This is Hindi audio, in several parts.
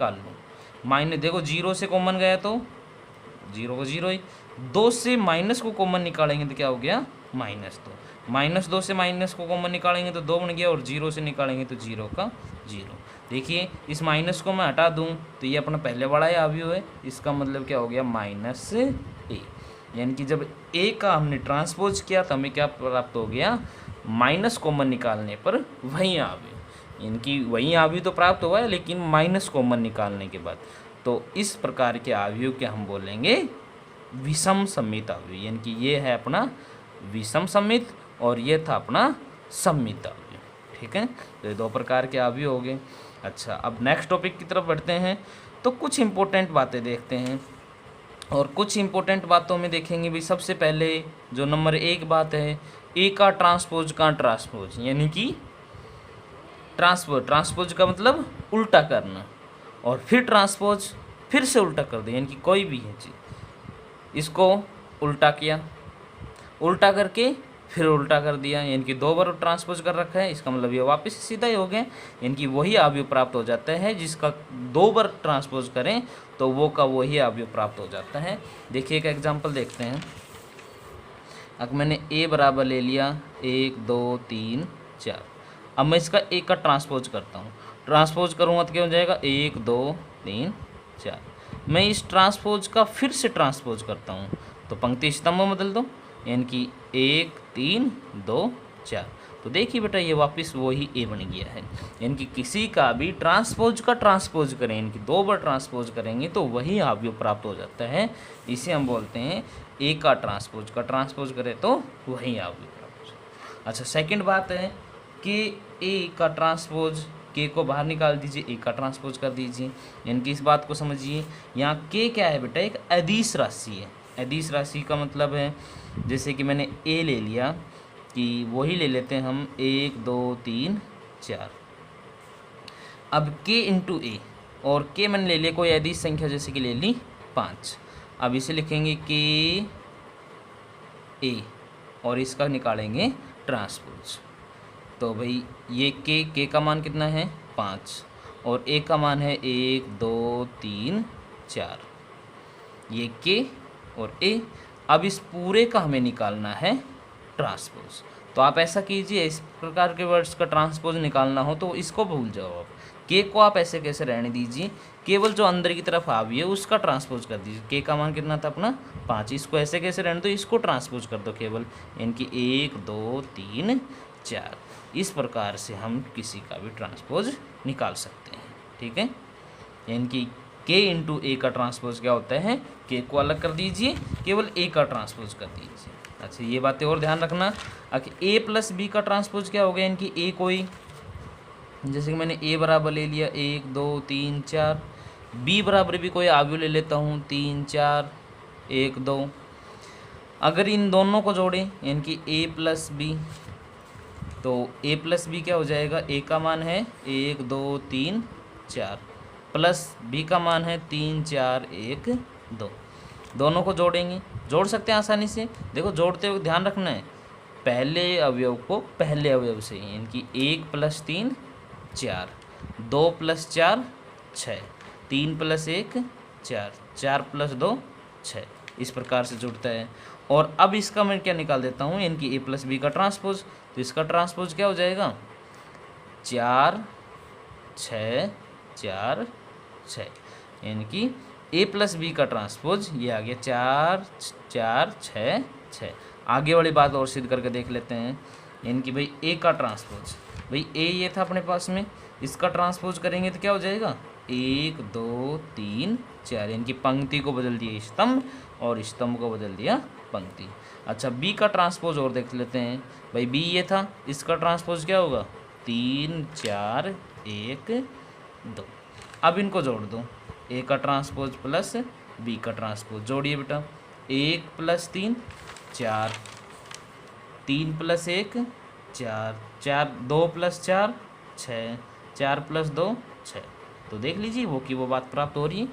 निकाल लो। माइनस देखो 0 से कॉमन गया तो 0 को 0 ही, 2 से माइनस को कॉमन निकालेंगे तो क्या हो गया -2, -2 से माइनस को कॉमन निकालेंगे तो 2 बन गया, और 0 से निकालेंगे तो 0 का 0। देखिए इस माइनस को मैं हटा दूं तो ये अपना पहले वाला ही अवयव है, इसका मतलब क्या हो गया -a, यानी कि जब a का हमने ट्रांसपोज किया तो हमें क्या प्राप्त हो गया, माइनस कॉमन निकालने पर वही अवयव, यानी कि वही अवयव तो प्राप्त हुआ है लेकिन माइनस कॉमन निकालने के बाद। तो इस प्रकार के अवयव के हम बोलेंगे विषम सममित अवयव, यानी कि ये है अपना विषम सममित और ये था अपना सममित अवयव। ठीक है, तो ये दो प्रकार के अवयव हो गए। अच्छा, अब नेक्स्ट टॉपिक की तरफ बढ़ते हैं। तो कुछ इंपॉर्टेंट बातें देखते हैं, और कुछ इंपॉर्टेंट बातों में देखेंगे भी सबसे पहले जो नंबर 1 बात है, ए का ट्रांसपोज का ट्रांसपोज, यानी कि ट्रांसपोज का मतलब उल्टा करना, और फिर ट्रांसपोज फिर से उल्टा कर दे, यानी कि कोई भी है चीज़, इसको उल्टा किया, उल्टा करके फिर उल्टा कर दिया, यानी कि 2 बार ट्रांसपोज कर रखा है, इसका मतलब ये वापस सीधा ही हो गया, यानी कि वही अवयव प्राप्त हो जाता है जिसका 2 बार ट्रांसपोज करें तो वो का वही अवयव प्राप्त हो जाता है। देखिए एक एग्जांपल देखते हैं। अब मैंने a बराबर ले लिया 1 2 3 4, अब मैं इसका a का ट्रांसपोज करता हूँ, ट्रांसपोज करूँगा तो क्या हो जाएगा 1 2 3 4। मैं इस ट्रांसपोज का फिर से ट्रांसपोज करता हूँ तो पंक्ति स्तंभ में बदल दो, यानी कि 1 3 2 4। तो देखिए बेटा ये वापस वही a बन गया है, यानी कि किसी का भी ट्रांसपोज का ट्रांसपोज करें, यानी कि 2 बार ट्रांसपोज करेंगे तो वही अवयव प्राप्त हो जाता है। इसे हम बोलते हैं a का ट्रांसपोज करें तो वही अवयव प्राप्त हो जाता है। अच्छा, सेकंड बात है कि a का ट्रांसपोज, k को बाहर निकाल दीजिए, a का ट्रांसपोज कर दीजिए, यानी कि इस बात को समझिए। यहाँ k क्या है बेटा, एक अदिश राशि है। अदिश राशि का मतलब है जैसे कि मैंने a ले लिया, कि वही ले लेते हैं हम 1 2 3 4। अब k इंटू ए, और k मैंने ले लिया कोई अदिश संख्या, जैसे कि ले ली 5। अब इसे लिखेंगे k a, और इसका निकालेंगे ट्रांसपोज। तो भाई ये k का मान कितना है 5, और a का मान है 1 2 3 4, ये k और a। अब इस पूरे का हमें निकालना है ट्रांसपोज। तो आप ऐसा कीजिए, इस प्रकार के वर्ड्स का ट्रांसपोज निकालना हो तो इसको भूल जाओ आप, k को आप ऐसे कैसे रहने दीजिए, केवल जो अंदर की तरफ आ है उसका ट्रांसपोज कर दीजिए। k का मान कितना था अपना 5, इसको ऐसे कैसे रहने दो, इसको ट्रांसपोज कर दो केवल, यानी कि 1 2 3 4। इस प्रकार से हम किसी का भी ट्रांसपोज निकाल सकते हैं। ठीक है, यानी कि k इंटू ए का ट्रांसपोज क्या होता है, k को अलग कर दीजिए, केवल a का ट्रांसपोज कर दीजिए। अच्छा, ये बातें और ध्यान रखना। आखिर a प्लस b का ट्रांसपोज क्या हो गया, यानी कि a कोई, जैसे कि मैंने a बराबर ले लिया 1 2 3 4, b बराबर भी कोई अवयव ले लेता हूँ 3 4 1 2। अगर इन दोनों को जोड़ें, यानी कि a प्लस b, तो a प्लस बी क्या हो जाएगा, a का मान है 1 2 3 4, प्लस b का मान है 3 4 1 2। दोनों को जोड़ेंगे, जोड़ सकते हैं आसानी से। देखो जोड़ते हुए ध्यान रखना है, पहले अवयव को पहले अवयव से, यानी कि 1 प्लस 3 4, 2 प्लस 4 6, 3 प्लस 1 4, 4 प्लस 2 6, इस प्रकार से जुड़ता है। और अब इसका मैं क्या निकाल देता हूँ, यानी कि a प्लस बी का ट्रांसपोज। तो इसका ट्रांसपोज क्या हो जाएगा 4 6 4 6, यानी कि a प्लस बी का ट्रांसपोज ये आ गया 4 4 6 6। आगे वाली बात और सिद्ध करके देख लेते हैं, यानी कि भाई a का ट्रांसपोज, भाई a ये था अपने पास में, इसका ट्रांसपोज करेंगे तो क्या हो जाएगा 1 2 3 4, यानी कि पंक्ति को बदल दिया स्तंभ और स्तंभ को बदल दिया पंक्ति। अच्छा, b का ट्रांसपोज और देख लेते हैं। भाई b ये था, इसका ट्रांसपोज क्या होगा 3 4 1 2। अब इनको जोड़ दो, a का ट्रांसपोज प्लस b का ट्रांसपोज, जोड़िए बेटा 1 प्लस 3 4, 3 प्लस 1 4, 4 2 प्लस 4 6, 4 प्लस 2 6। तो देख लीजिए वो बात प्राप्त हो रही है,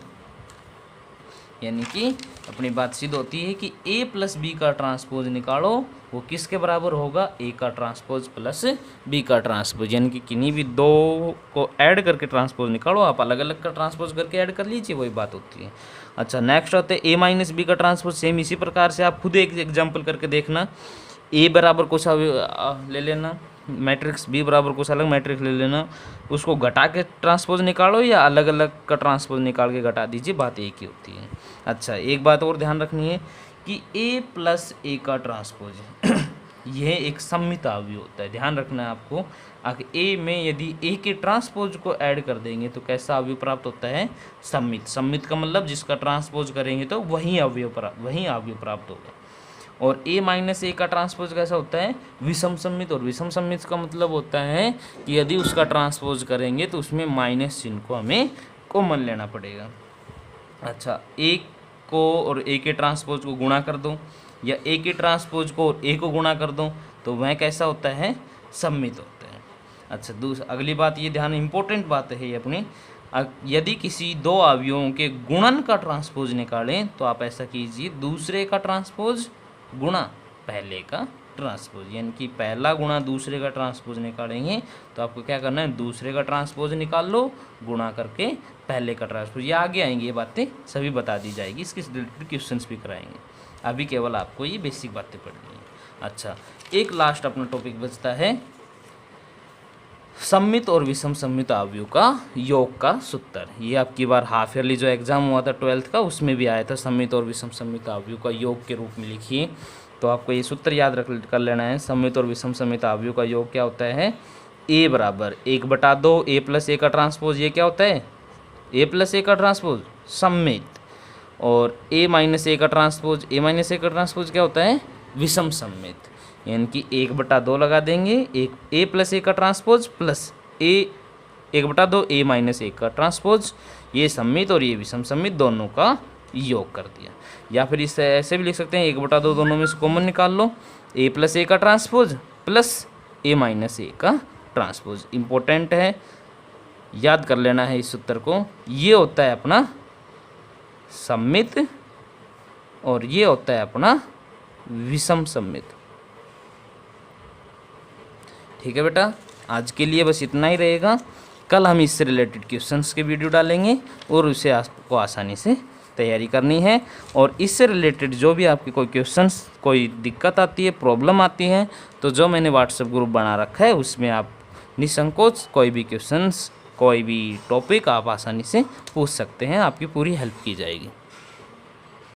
यानी कि अपनी बात सिद्ध होती है कि a प्लस बी का ट्रांसपोज निकालो वो किसके बराबर होगा, ए का ट्रांसपोज प्लस बी का ट्रांसपोज, यानी कि किन्हीं भी दो को ऐड करके ट्रांसपोज निकालो, आप अलग अलग का ट्रांसपोज करके ऐड कर लीजिए, वही बात होती है। अच्छा नेक्स्ट होते हैं ए माइनस बी का ट्रांसपोज। सेम इसी प्रकार से आप खुद एक एग्जाम्पल करके देखना। ए बराबर कुछ ले लेना मैट्रिक्स, बी बराबर कुछ अलग मैट्रिक्स ले लेना, उसको घटा के ट्रांसपोज निकालो या अलग अलग का ट्रांसपोज निकाल के घटा दीजिए, बात एक ही होती है। अच्छा एक बात और ध्यान रखनी है कि ए प्लस ए का ट्रांसपोज यह एक सममित अवयव होता है, ध्यान रखना है आपको। ए में यदि ए के ट्रांसपोज को ऐड कर देंगे तो कैसा अवयव प्राप्त होता है, सममित। सममित का मतलब जिसका ट्रांसपोज करेंगे तो वही अवयव प्राप्त होगा। और ए माइनस ए का ट्रांसपोज कैसा होता है, विषम सममित। और विषम सममित का मतलब होता है कि यदि उसका ट्रांसपोज करेंगे तो उसमें माइनस चिन्ह को हमें कॉमन लेना पड़ेगा। अच्छा ए को और ए के ट्रांसपोज को गुणा कर दो, या ए के ट्रांसपोज को और ए को गुणा कर दो, तो वह कैसा होता है, सममित होता है। अच्छा अगली बात ये ध्यान, इंपॉर्टेंट बात है ये अपनी, यदि किसी दो अवयवों के गुणन का ट्रांसपोज निकालें तो आप ऐसा कीजिए, दूसरे का ट्रांसपोज गुणा पहले का ट्रांसपोज, यानी कि पहला गुणा दूसरे का ट्रांसपोज निकालेंगे तो आपको क्या करना है, दूसरे का ट्रांसपोज निकाल लो गुणा करके पहले का ट्रांसपोज। ये आगे आएंगे, ये बातें सभी बता दी जाएगी, इसके रिलेटेड क्वेश्चंस भी कराएंगे, अभी केवल आपको ये बेसिक बातें पढ़नी है। अच्छा एक लास्ट अपना टॉपिक बचता है सममित और विषम सममित अवयव का योग का सूत्र। ये आपकी बार हाफ ईयरली जो एग्जाम हुआ था 12th का उसमें भी आया था, सममित और विषम सममित अवयव का योग के रूप में लिखिए। तो आपको ये सूत्र याद कर लेना है। सममित और विषम सममित अवयव का योग क्या होता है, ए बराबर 1/2 ए प्लस ए का ट्रांसपोज, ये क्या होता है, ए प्लस ए का ट्रांसपोज सममित। और ए माइनस ए का ट्रांसपोज, ए माइनस ए का ट्रांसपोज क्या होता है, विषम सममित। यानी कि 1/2 लगा देंगे, एक ए प्लस ए का ट्रांसपोज प्लस ए 1/2 ए माइनस ए का ट्रांसपोज, ये सममित और ये विषम सममित दोनों का योग कर दिया। या फिर इसे ऐसे भी लिख सकते हैं, 1/2 दोनों में से कॉमन निकाल लो, ए प्लस ए का ट्रांसपोज प्लस ए माइनस ए का ट्रांसपोज। इम्पोर्टेंट है, याद कर लेना है इस सूत्र को। ये होता है अपना सममित और ये होता है अपना विषम सममित। ठीक है बेटा, आज के लिए बस इतना ही रहेगा। कल हम इससे रिलेटेड क्वेश्चंस के वीडियो डालेंगे और उसे आपको आसानी से तैयारी करनी है। और इससे रिलेटेड जो भी आपकी कोई क्वेश्चंस, कोई दिक्कत आती है, प्रॉब्लम आती है, तो जो मैंने व्हाट्सएप ग्रुप बना रखा है उसमें आप निसंकोच कोई भी क्वेश्चंस, कोई भी टॉपिक आप आसानी से पूछ सकते हैं, आपकी पूरी हेल्प की जाएगी।